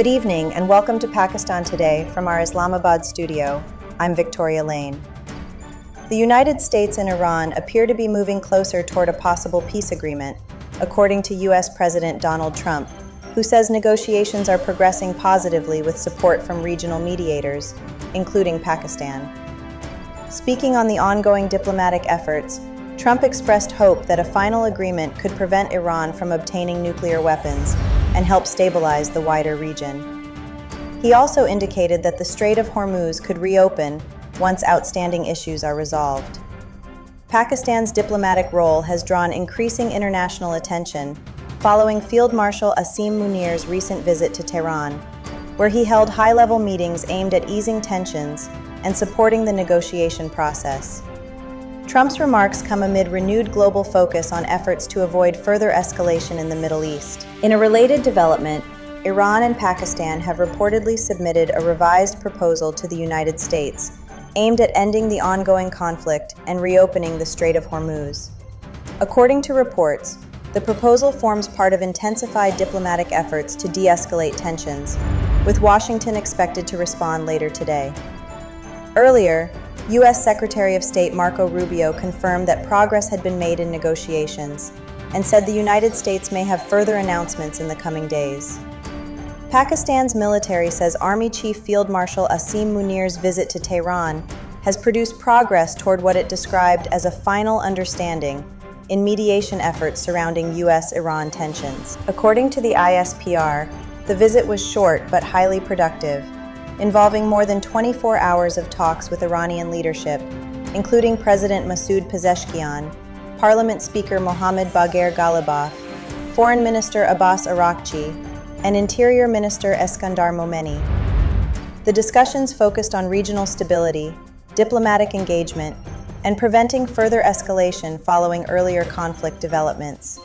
Good evening and welcome to Pakistan Today from our Islamabad studio. I'm Victoria Lane. The United States and Iran appear to be moving closer toward a possible peace agreement, according to U.S. President Donald Trump, who says negotiations are progressing positively with support from regional mediators, including Pakistan. Speaking on the ongoing diplomatic efforts, Trump expressed hope that a final agreement could prevent Iran from obtaining nuclear weapons and help stabilize the wider region. He also indicated that the Strait of Hormuz could reopen once outstanding issues are resolved. Pakistan's diplomatic role has drawn increasing international attention following Field Marshal Asim Munir's recent visit to Tehran, where he held high-level meetings aimed at easing tensions and supporting the negotiation process. Trump's remarks come amid renewed global focus on efforts to avoid further escalation in the Middle East. In a related development, Iran and Pakistan have reportedly submitted a revised proposal to the United States aimed at ending the ongoing conflict and reopening the Strait of Hormuz. According to reports, the proposal forms part of intensified diplomatic efforts to de-escalate tensions, with Washington expected to respond later today. Earlier, U.S. Secretary of State Marco Rubio confirmed that progress had been made in negotiations and said the United States may have further announcements in the coming days. Pakistan's military says Army Chief Field Marshal Asim Munir's visit to Tehran has produced progress toward what it described as a final understanding in mediation efforts surrounding U.S.-Iran tensions. According to the ISPR, the visit was short but highly productive, involving more than 24 hours of talks with Iranian leadership, including President Masoud Pezeshkian, Parliament Speaker Mohammad Bagher Ghalibaf, Foreign Minister Abbas Araghchi, and Interior Minister Eskandar Momeni. The discussions focused on regional stability, diplomatic engagement, and preventing further escalation following earlier conflict developments.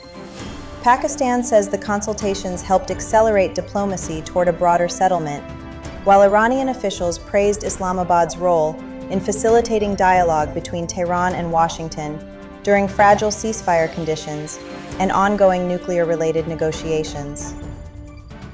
Pakistan says the consultations helped accelerate diplomacy toward a broader settlement, while Iranian officials praised Islamabad's role in facilitating dialogue between Tehran and Washington during fragile ceasefire conditions and ongoing nuclear-related negotiations.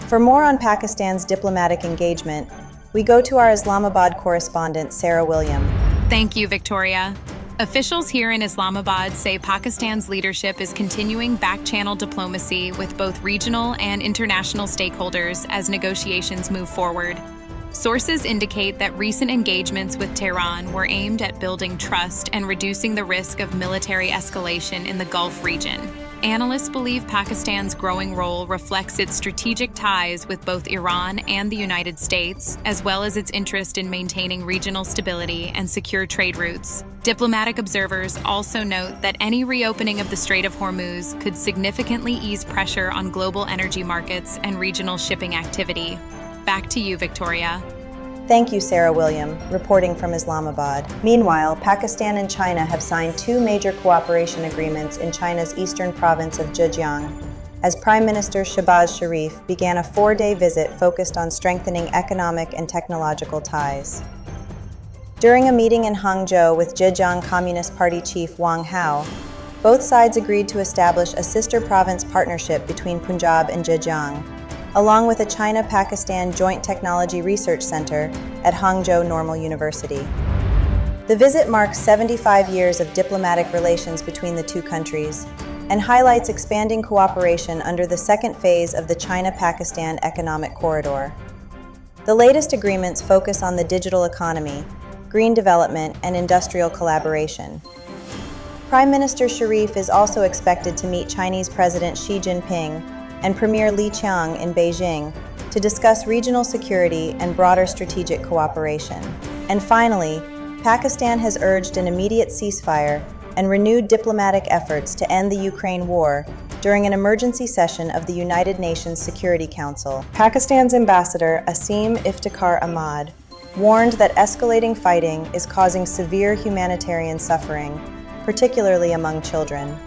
For more on Pakistan's diplomatic engagement, we go to our Islamabad correspondent, Sarah William. Thank you, Victoria. Officials here in Islamabad say Pakistan's leadership is continuing back-channel diplomacy with both regional and international stakeholders as negotiations move forward. Sources indicate that recent engagements with Tehran were aimed at building trust and reducing the risk of military escalation in the Gulf region. Analysts believe Pakistan's growing role reflects its strategic ties with both Iran and the United States, as well as its interest in maintaining regional stability and secure trade routes. Diplomatic observers also note that any reopening of the Strait of Hormuz could significantly ease pressure on global energy markets and regional shipping activity. Back to you, Victoria. Thank you, Sarah William, reporting from Islamabad. Meanwhile, Pakistan and China have signed two major cooperation agreements in China's eastern province of Zhejiang, as Prime Minister Shehbaz Sharif began a 4-day visit focused on strengthening economic and technological ties. During a meeting in Hangzhou with Zhejiang Communist Party chief Wang Hao, both sides agreed to establish a sister province partnership between Punjab and Zhejiang, along with a China-Pakistan Joint Technology Research Center at Hangzhou Normal University. The visit marks 75 years of diplomatic relations between the two countries and highlights expanding cooperation under the second phase of the China-Pakistan Economic Corridor. The latest agreements focus on the digital economy, green development, and industrial collaboration. Prime Minister Sharif is also expected to meet Chinese President Xi Jinping and Premier Li Qiang in Beijing to discuss regional security and broader strategic cooperation. And finally, Pakistan has urged an immediate ceasefire and renewed diplomatic efforts to end the Ukraine war during an emergency session of the United Nations Security Council. Pakistan's ambassador, Asim Iftikhar Ahmad, warned that escalating fighting is causing severe humanitarian suffering, particularly among children.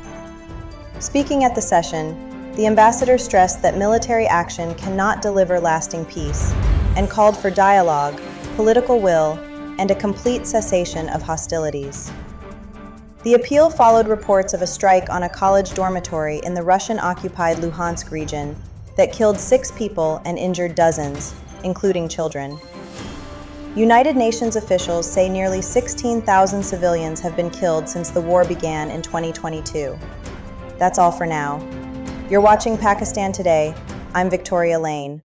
Speaking at the session, the ambassador stressed that military action cannot deliver lasting peace and called for dialogue, political will, and a complete cessation of hostilities. The appeal followed reports of a strike on a college dormitory in the Russian-occupied Luhansk region that killed 6 people and injured dozens, including children. United Nations officials say nearly 16,000 civilians have been killed since the war began in 2022. That's all for now. You're watching Pakistan Today. I'm Victoria Lane.